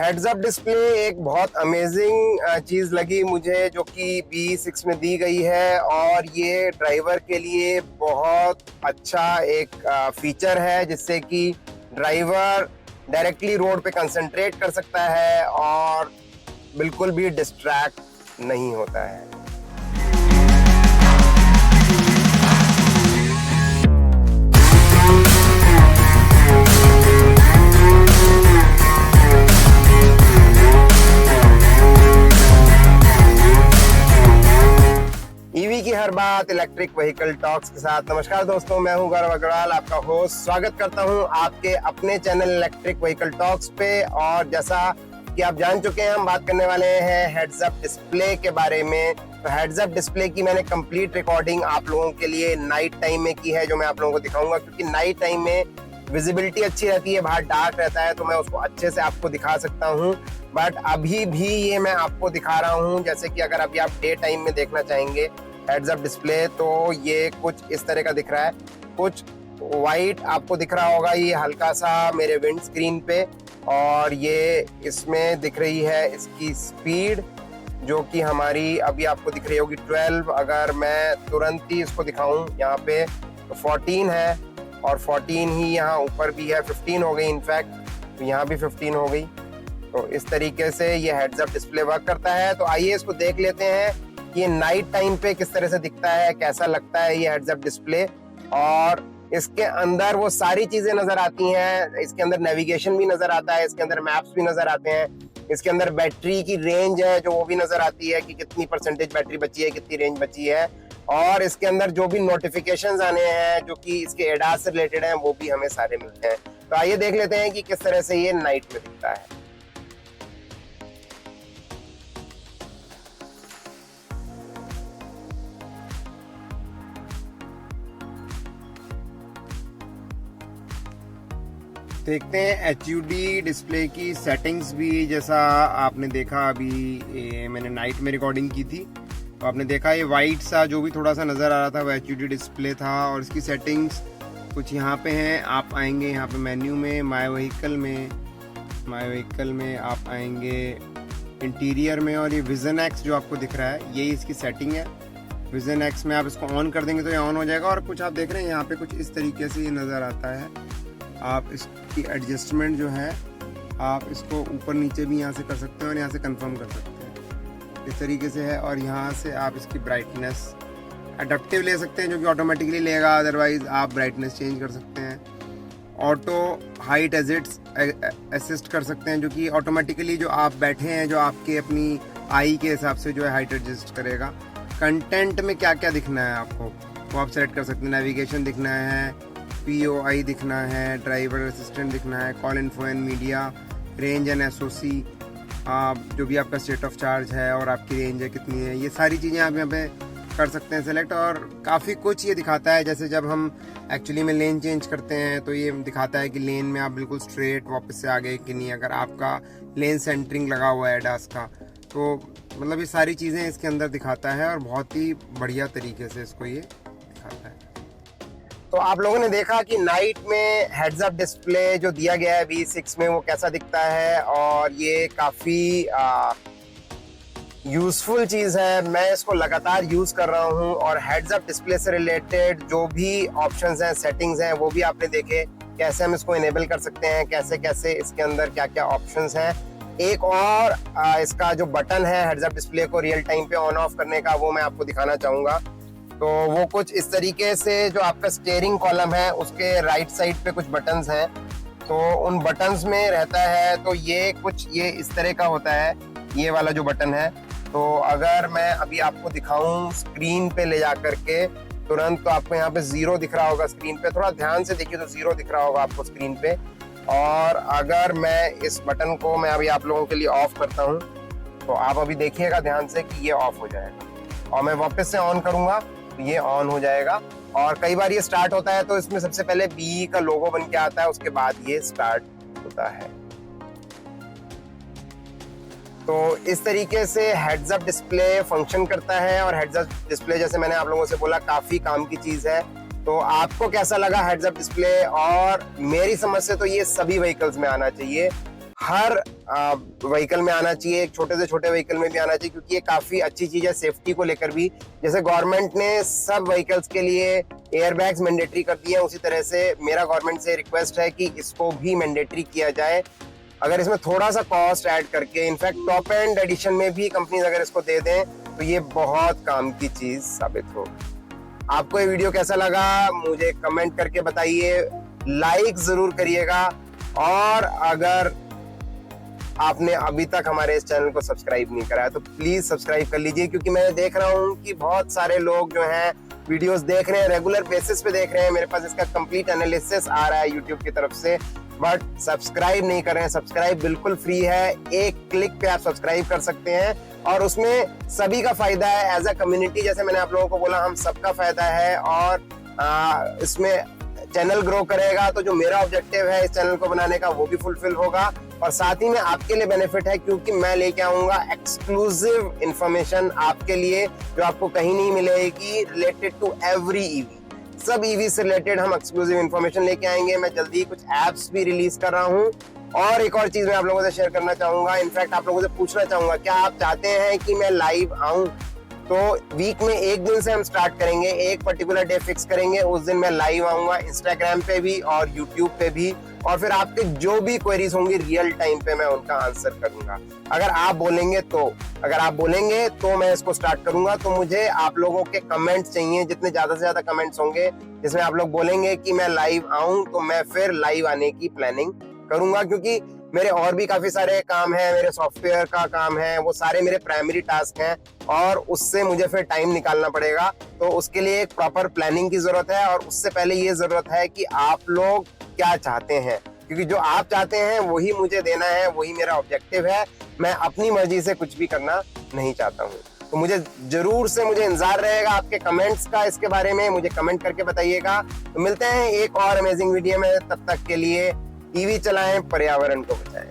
Heads up display एक बहुत amazing चीज़ लगी मुझे, जो कि B6 में दी गई है और ये ड्राइवर के लिए बहुत अच्छा एक फीचर है, जिससे कि ड्राइवर डायरेक्टली रोड पे कंसंट्रेट कर सकता है और बिल्कुल भी डिस्ट्रैक्ट नहीं होता है। ईवी की हर बात इलेक्ट्रिक व्हीकल टॉक्स के साथ। नमस्कार दोस्तों, मैं हूं गौरव अग्रवाल, आपका होस्ट। स्वागत करता हूं आपके अपने चैनल इलेक्ट्रिक व्हीकल टॉक्स पे। और जैसा कि आप जान चुके हैं, हम बात करने वाले हैं हेड्स अप डिस्प्ले के बारे में। तो हेड्स अप डिस्प्ले की मैंने कंप्लीट रिकॉर्डिंग आप लोगों के लिए नाइट टाइम में की है, जो मैं आप लोगों को दिखाऊंगा, क्योंकि नाइट टाइम में विजिबिलिटी अच्छी रहती है, बाहर डार्क रहता है, तो मैं उसको अच्छे से आपको दिखा सकता हूँ। बट अभी भी ये मैं आपको दिखा रहा हूँ, जैसे कि अगर अभी आप डे टाइम में देखना चाहेंगे हेड्स अप डिस्प्ले, तो ये कुछ इस तरह का दिख रहा है। कुछ वाइट आपको दिख रहा होगा, ये हल्का सा मेरे विंड स्क्रीन पे, और ये इसमें दिख रही है इसकी स्पीड, जो कि हमारी अभी आपको दिख रही होगी 12। अगर मैं तुरंत ही इसको दिखाऊं यहाँ पे, तो 14 है, और 14 ही यहाँ ऊपर भी है, 15 हो गई इनफैक्ट, तो यहाँ भी 15 हो गई। तो इस तरीके से ये हेड्स अप डिस्प्ले वर्क करता है। तो आइए इसको देख लेते हैं कि नाइट टाइम पे किस तरह से दिखता है, कैसा लगता है ये हेड्स अप डिस्प्ले। और इसके अंदर वो सारी चीजें नजर आती हैं, इसके अंदर नेविगेशन भी नजर आता है, इसके अंदर मैप्स भी नजर आते हैं, इसके अंदर बैटरी की रेंज है जो वो भी नजर आती है कि कितनी परसेंटेज बैटरी बची है, कितनी रेंज बची है। और इसके अंदर जो भी नोटिफिकेशंस आने हैं जो कि इसके एडास से रिलेटेड हैं, वो भी हमें सारे मिलते हैं। तो आइए देख लेते हैं कि किस तरह से ये नाइट में दिखता है। देखते हैं HUD डिस्प्ले की सेटिंग्स भी। जैसा आपने देखा अभी मैंने नाइट में रिकॉर्डिंग की थी, तो आपने देखा ये वाइट सा जो भी थोड़ा सा नज़र आ रहा था वो HUD डिस्प्ले था। और इसकी सेटिंग्स कुछ यहाँ पे हैं। आप आएंगे यहाँ पे मेन्यू में, माय व्हीकल में आप आएंगे इंटीरियर में, और ये विजन एक्स जो आपको दिख रहा है, यही इसकी सेटिंग है। विजन एक्स में आप इसको ऑन कर देंगे तो ये ऑन हो जाएगा। और कुछ आप देख रहे हैं यहाँ पे कुछ इस तरीके से ये नज़र आता है। आप इसकी एडजस्टमेंट जो है, आप इसको ऊपर नीचे भी यहाँ से कर सकते हैं और यहाँ से कंफर्म कर सकते हैं, इस तरीके से है। और यहाँ से आप इसकी ब्राइटनेस एडेप्टिव ले सकते हैं, जो कि ऑटोमेटिकली लेगा, अदरवाइज आप ब्राइटनेस चेंज कर सकते हैं। ऑटो हाइट असिस्ट कर सकते हैं, जो कि ऑटोमेटिकली जो आप बैठे हैं, जो आपके अपनी आई के हिसाब से जो है हाइट एडजस्ट करेगा। कंटेंट में क्या क्या दिखना है आपको वो आप सेलेक्ट कर सकते हैं। नेविगेशन दिखना है, POI दिखना है, ड्राइवर असिस्टेंट दिखना है, call info and media, range and SOC, जो भी आपका स्टेट ऑफ चार्ज है और आपकी रेंज है कितनी है, ये सारी चीज़ें आप यहाँ पे कर सकते हैं सेलेक्ट। और काफ़ी कुछ ये दिखाता है, जैसे जब हम एक्चुअली में लेन चेंज करते हैं तो ये दिखाता है कि लेन में आप बिल्कुल स्ट्रेट वापस से आ गए कि नहीं, अगर आपका लेन सेंटरिंग लगा हुआ है एडास का। तो मतलब ये सारी चीज़ें इसके अंदर दिखाता है और बहुत ही बढ़िया तरीके से इसको ये दिखाता है। तो आप लोगों ने देखा कि नाइट में हेड्स अप डिस्प्ले जो दिया गया है B6 में, वो कैसा दिखता है, और ये काफ़ी यूज़फुल चीज़ है। मैं इसको लगातार यूज़ कर रहा हूँ, और हेड्स अप डिस्प्ले से रिलेटेड जो भी ऑप्शंस हैं, सेटिंग्स हैं, वो भी आपने देखे कैसे हम इसको इनेबल कर सकते हैं, कैसे कैसे इसके अंदर क्या क्या ऑप्शंस हैं। एक और इसका जो बटन है हेड्स अप डिस्प्ले को रियल टाइम पे ऑन ऑफ करने का, वो मैं आपको दिखाना चाहूँगा। तो वो कुछ इस तरीके से, जो आपका स्टीयरिंग कॉलम है उसके राइट साइड पे कुछ बटन्स हैं, तो उन बटन्स में रहता है, तो ये कुछ ये इस तरह का होता है, ये वाला जो बटन है। तो अगर मैं अभी आपको दिखाऊं स्क्रीन पे ले जा करके तुरंत, तो आपको यहाँ पे 0 दिख रहा होगा स्क्रीन पे, थोड़ा ध्यान से देखिए तो 0 दिख रहा होगा आपको स्क्रीन पे। और अगर मैं इस बटन को मैं अभी आप लोगों के लिए ऑफ करता हूँ, तो आप अभी देखिएगा ध्यान से कि ये ऑफ हो जाएगा, और मैं वापस से ऑन करूंगा तो ये ऑन हो जाएगा। और कई बार ये स्टार्ट होता है तो इसमें सबसे पहले B का लोगो बन के आता है, उसके बाद ये स्टार्ट होता है। तो इस तरीके से हेड्स अप डिस्प्ले फंक्शन करता है। और हेड्स अप डिस्प्ले, जैसे मैंने आप लोगों से बोला, काफी काम की चीज है। तो आपको कैसा लगा हेड्स अप डिस्प्ले? और मेरी समझ से तो ये सभी व्हीकल्स में आना चाहिए। हर व्हीकल में आना चाहिए, एक छोटे से छोटे व्हीकल में भी आना चाहिए, क्योंकि ये काफी अच्छी चीज है सेफ्टी को लेकर भी। जैसे गवर्नमेंट ने सब व्हीकल्स के लिए एयरबैग्स मैंडेटरी कर दिए हैं, उसी तरह से मेरा गवर्नमेंट से रिक्वेस्ट है कि इसको भी मैंडेटरी किया जाए। अगर इसमें थोड़ा सा कॉस्ट ऐड करके, इनफैक्ट टॉप एंड एडिशन में भी कंपनीज अगर इसको दे दें तो ये बहुत काम की चीज साबित हो। आपको ये वीडियो कैसा लगा मुझे कमेंट करके बताइए, लाइक जरूर करिएगा, और अगर आपने अभी तक हमारे इस चैनल को सब्सक्राइब नहीं करा है तो प्लीज सब्सक्राइब कर लीजिए, क्योंकि मैं देख रहा हूँ कि बहुत सारे लोग जो हैं वीडियोस देख रहे हैं, रेगुलर बेसिस पे देख रहे हैं, मेरे पास इसका कंप्लीट एनालिसिस आ रहा है यूट्यूब की तरफ से, बट सब्सक्राइब नहीं कर रहे हैं। सब्सक्राइब बिल्कुल फ्री है, एक क्लिक पे आप सब्सक्राइब कर सकते हैं, और उसमें सभी का फायदा है। एज अ कम्युनिटी, जैसे मैंने आप लोगों को बोला, हम सबका फायदा है, और इसमें चैनल ग्रो करेगा तो जो मेरा ऑब्जेक्टिव है इस चैनल को बनाने का वो भी फुलफिल होगा, और साथ ही में आपके लिए बेनिफिट है, क्योंकि मैं लेके आऊंगा एक्सक्लूसिव इंफॉर्मेशन आपके लिए जो आपको कहीं नहीं मिलेगी, रिलेटेड टू एवरी ईवी। सब ईवी से रिलेटेड हम एक्सक्लूसिव इंफॉर्मेशन लेके आएंगे। मैं जल्दी ही कुछ एप्स भी रिलीज कर रहा हूँ, और एक और चीज मैं आप लोगों से शेयर करना चाहूंगा, इनफैक्ट आप लोगों से पूछना चाहूंगा, क्या आप चाहते हैं कि मैं लाइव आऊं? तो वीक में एक दिन से हम स्टार्ट करेंगे, एक पर्टिकुलर डे फिक्स करेंगे, उस दिन मैं लाइव आऊंगा, इंस्टाग्राम पे भी और यूट्यूब पे भी, और फिर आपके जो भी क्वेरीज होंगी रियल टाइम पे मैं उनका आंसर करूंगा। अगर आप बोलेंगे तो मैं इसको स्टार्ट करूंगा। तो मुझे आप लोगों के कमेंट्स चाहिए, जितने ज्यादा से ज्यादा कमेंट्स होंगे जिसमें आप लोग बोलेंगे कि मैं लाइव आऊं, तो मैं फिर लाइव आने की प्लानिंग करूंगा, क्योंकि मेरे और भी काफी सारे काम है, मेरे सॉफ्टवेयर का काम है, वो सारे मेरे प्राइमरी टास्क हैं, और उससे मुझे फिर टाइम निकालना पड़ेगा। तो उसके लिए एक प्रॉपर प्लानिंग की जरूरत है, और उससे पहले ये जरूरत है कि आप लोग क्या चाहते हैं, क्योंकि जो आप चाहते हैं वही मुझे देना है, वही मेरा ऑब्जेक्टिव है। मैं अपनी मर्जी से कुछ भी करना नहीं चाहता हूँ। तो मुझे इंतजार रहेगा आपके कमेंट्स का, इसके बारे में मुझे कमेंट करके बताइएगा। तो मिलते हैं एक और अमेजिंग वीडियो में, तब तक के लिए ईवी चलाएं, पर्यावरण को बचाएं।